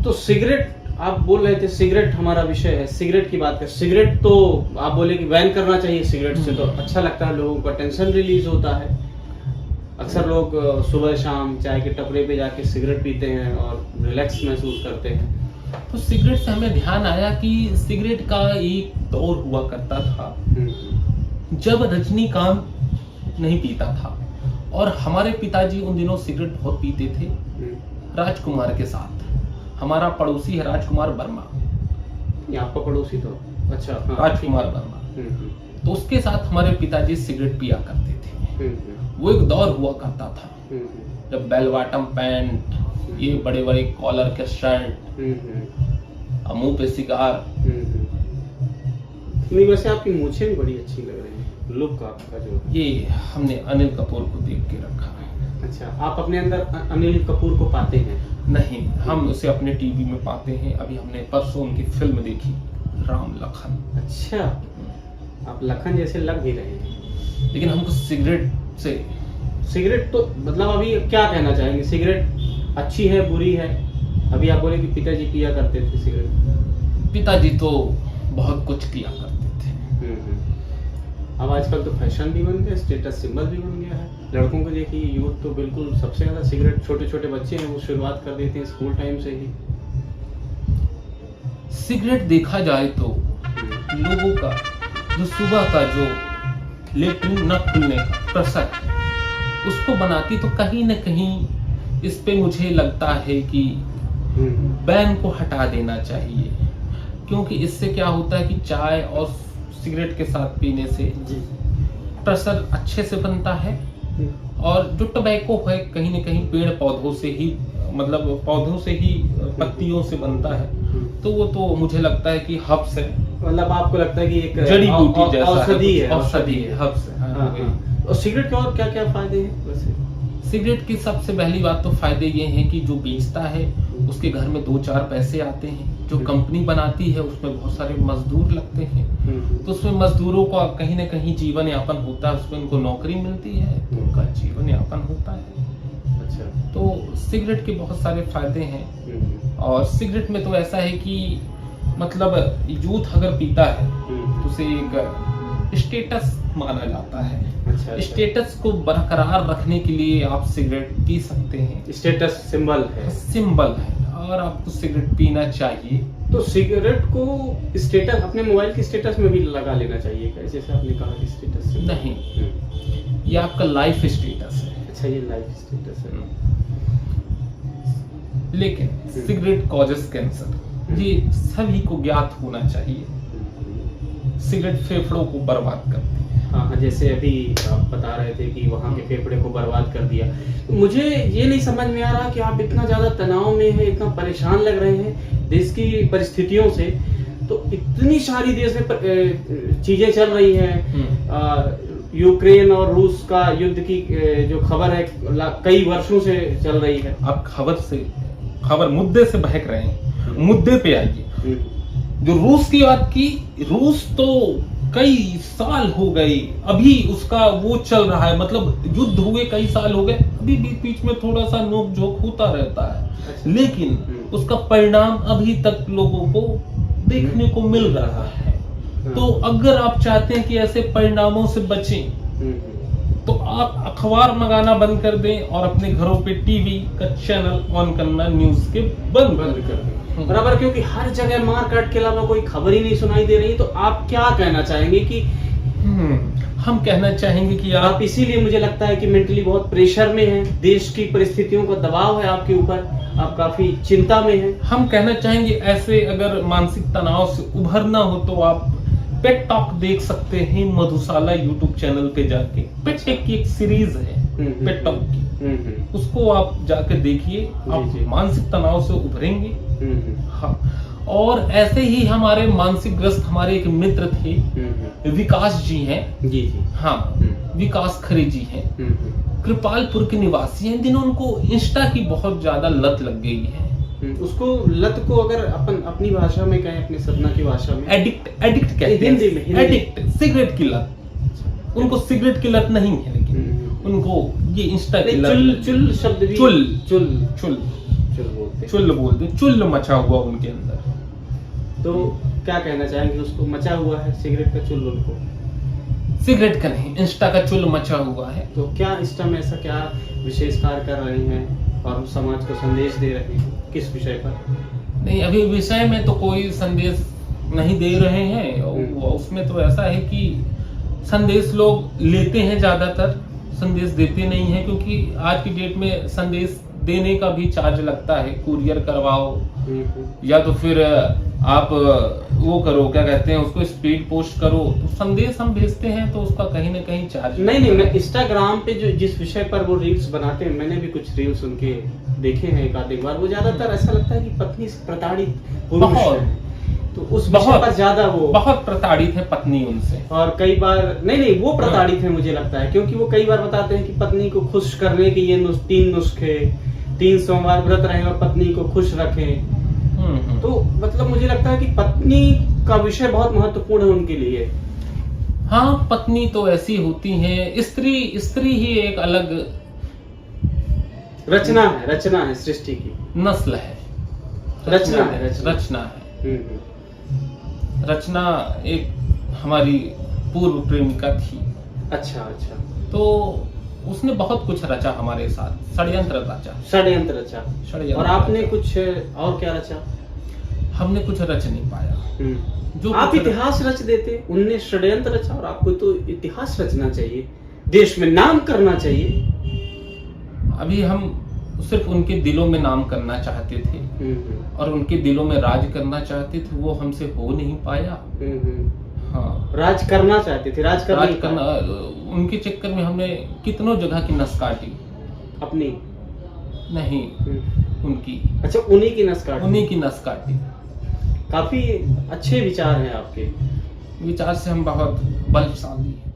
तो सिगरेट आप बोल रहे थे, सिगरेट हमारा विषय है, सिगरेट की बात कर। सिगरेट तो आप बोले कि बैन करना चाहिए, सिगरेट से तो अच्छा लगता है, लोगों का टेंशन रिलीज होता है। अक्सर लोग सुबह शाम चाय के टपरे पे जाके सिगरेट पीते हैं और रिलैक्स महसूस करते हैं। तो सिगरेट से हमें ध्यान आया कि सिगरेट का एक दौर हुआ करता था जब रजनीकांत नहीं पीता था, और हमारे पिताजी उन दिनों सिगरेट बहुत पीते थे राजकुमार के साथ। हमारा पड़ोसी है राजकुमार वर्मा। ये आपका पड़ोसी तो अच्छा, हाँ, राजकुमार वर्मा, तो उसके साथ हमारे पिताजी सिगरेट पिया करते थे। वो एक दौर हुआ करता था जब बेल बॉटम पैंट, ये बड़े बड़े कॉलर के शर्ट, मुंह पे सिगार। नहीं, वैसे आपकी मूछें भी बड़ी अच्छी लग रही हैं, लुक आपका जो। ये हमने अनिल कपूर को देख के रखा है। अच्छा, आप अपने अंदर अनिल कपूर को पाते हैं? नहीं, हम उसे अपने टीवी में पाते हैं। अभी हमने परसों उनकी फिल्म देखी, राम लखन। अच्छा, आप लखन जैसे लग भी रहे हैं। लेकिन हमको सिगरेट से, सिगरेट तो मतलब अभी क्या कहना चाहेंगे, सिगरेट अच्छी है बुरी है? अभी आप बोले कि पिताजी पिया करते थे सिगरेट। पिताजी तो बहुत कुछ किया करते थे। अब आजकल तो फैशन भी बन गया, स्टेटस सिंबल भी बन गया है। लड़कों को देखिए, यूथ तो बिल्कुल सबसे ज्यादा सिगरेट, छोटे छोटे बच्चे हैं वो शुरुआत कर देते हैं स्कूल टाइम से ही। सिगरेट देखा जाए तो लोगों का जो सुबह का जो लेटरिन न खुलने का प्रेशर, उसको बनाती तो कहीं न कहीं इस पे मुझे लगता है कि बैन को हटा देना चाहिए। क्योंकि इससे क्या होता है कि चाय और सिगरेट के साथ पीने से प्रेशर अच्छे से बनता है, और जो टबैको है कहीं न कहीं पेड़ पौधों से ही, मतलब पौधों से ही, पत्तियों से बनता है। तो वो तो मुझे लगता है कि हब्स है, मतलब आपको लगता है कि एक जड़ी बूटी जैसा औषधि है, औषधि है, हब्स है। हाँ, वही। और सिगरेट के और क्या क्या फायदे हैं वैसे? सिगरेट की सबसे पहली बात तो फायदे ये हैं कि जो बेचता है उसके घर में 2-4 पैसे आते हैं। जो कंपनी बनाती है उसमें बहुत सारे मजदूर लगते हैं, तो उसमें मजदूरों का कहीं ना कहीं जीवन यापन होता है, उसमें उनको नौकरी मिलती है तो उनका जीवन यापन होता है। अच्छा, तो सिगरेट के बहुत सारे फायदे हैं। और सिगरेट में तो ऐसा है कि मतलब यूथ अगर पीता है तो उसे एक स्टेटस माना जाता है। अच्छा, स्टेटस को बरकरार रखने के लिए आप सिगरेट पी सकते हैं। स्टेटस सिंबल है, सिंबल है, और आपको सिगरेट पीना चाहिए। तो सिगरेट को स्टेटस, अपने मोबाइल की स्टेटस में भी लगा लेना चाहिए क्या? जैसे आपने कहा कि स्टेटस सिंबल। नहीं, ये आपका लाइफ स्टेटस है। अच्छा, ये लाइफ स्टेटस है। लेकिन सिगरेट कॉजेस कैंसर, ये सभी को ज्ञात होना चाहिए। सिगरेट फेफड़ों को बर्बाद करती है। हाँ, जैसे अभी आप बता रहे थे कि वहाँ के फेफड़े को बर्बाद कर दिया। मुझे ये नहीं समझ में आ रहा कि आप इतना ज्यादा तनाव में हैं, इतना परेशान लग रहे हैं देश की परिस्थितियों से, तो इतनी सारी देश में चीजें चल रही हैं। यूक्रेन और रूस का युद्ध की जो खबर है कई वर्षों से चल रही है। आप खबर मुद्दे से बहक रहे हैं, मुद्दे पे आइए। जो रूस की बात की, रूस तो कई साल हो गए, अभी उसका वो चल रहा है, मतलब युद्ध हुए कई साल हो गए, अभी बीच बीच में थोड़ा सा नोक झोंक होता रहता है, लेकिन उसका परिणाम अभी तक लोगों को देखने को मिल रहा है। तो अगर आप चाहते हैं कि ऐसे परिणामों से बचें, तो आप अखबार मंगाना बंद कर दें और अपने घरों पे टीवी का चैनल ऑन करना न्यूज के बंद कर दें बराबर। क्योंकि हर जगह मार काट के अलावा कोई खबर ही नहीं सुनाई दे रही। तो आप क्या कहना चाहेंगे कि हम कहना चाहेंगे कि आप इसीलिए मुझे लगता है कि मेंटली बहुत प्रेशर में हैं, देश की परिस्थितियों का दबाव है आपके ऊपर, आप काफी चिंता में हैं। हम कहना चाहेंगे ऐसे अगर मानसिक तनाव से उभरना हो तो आप पेट टॉक देख सकते हैं मधुशाला यूट्यूब चैनल पे जाके। पेट टेक की एक सीरीज है पेट टॉक की, उसको आप जाके देखिए, आप मानसिक तनाव से उभरेंगे। हाँ, और ऐसे ही हमारे मानसिक ग्रस्त हमारे एक मित्र थे, विकास जी हैं। जी। हाँ, विकास खरे जी हैं, कृपालपुर के निवासी हैं, जिन्होंने उनको इंस्टा की बहुत ज्यादा लत लग गई है। उसको लत को अगर अपन अपनी भाषा में कहें, अपनी सदना की भाषा में एडिक्ट कहते हैं, हिंदी में एडिक्ट, सिगरेट की लत। उनको सिगरेट की लत नहीं है, लेकिन उनको ये इंस्टा की लत। चुल शब्द भी, चुल चुल बोलते हैं। चुल्ल बोलते, चुल्ल मचा हुआ उनके अंदर। तो क्या कहना चाहेंगे, उसको मचा हुआ है सिगरेट का चुल्ल उनको? सिगरेट का नहीं, इंस्टा का चुल्ल मचा हुआ है। तो क्या इस टाइम ऐसा क्या विशेष कार्य कर रहे हैं और समाज को संदेश दे रहे हैं, किस विषय पर? नहीं, अभी विषय में तो कोई संदेश नहीं दे रहे हैं। उसमें तो ऐसा है कि संदेश लोग लेते हैं, ज्यादातर संदेश देते नहीं है, क्योंकि आज की डेट में संदेश देने का भी चार्ज लगता है। कुरियर करवाओ या तो फिर आप वो करो, क्या कहते हैं उसको, स्पीड पोस्ट करो। तो संदेश हम भेजते हैं तो उसका कहीं ना कहीं चार्ज नहीं, मैं इंस्टाग्राम पे जो जिस विषय पर वो रील्स बनाते हैं, मैंने भी कुछ रील्स उनके देखे हैं एक आध बार। वो ज्यादातर ऐसा लगता है कि पत्नी से प्रताड़ित पुरुष है, तो उस विषय पर ज्यादा वो बहुत प्रताड़ित है पत्नी उनसे। और कई बार नहीं वो प्रताड़ित है मुझे लगता है, क्योंकि वो कई बार बताते हैं कि पत्नी को खुश करने के ये 3 नुस्खे, 3 सोमवार व्रत रहें और पत्नी को खुश रखें। तो मतलब मुझे लगता है कि पत्नी का विषय बहुत महत्वपूर्ण है उनके लिए। हाँ, पत्नी तो ऐसी होती है, स्त्री ही एक अलग रचना है सृष्टि की, नस्ल है, रचना है। रचना एक हमारी पूर्व प्रेमिका थी। अच्छा। तो उसने बहुत कुछ रचा हमारे साथ, षड्यंत्र रचा। और आपने कुछ और क्या रचा? हमने कुछ रच नहीं पाया। जो आप इतिहास रच देते, उनने षड्यंत्र रचा, और आपको तो इतिहास रचना चाहिए, देश में नाम करना चाहिए। अभी हम सिर्फ उनके दिलों में नाम करना चाहते थे और उनके दिलों में राज करना चाहते थे, वो हमसे हो नहीं पाया। हाँ, राज करना चाहते थे, राज करना उनके चक्कर में हमने कितनों जगह की नस काटी। अपनी नहीं, उनकी। अच्छा, उन्हीं की नस काटी। काफी अच्छे विचार हैं आपके। विचार से हम बहुत बलशाली हैं।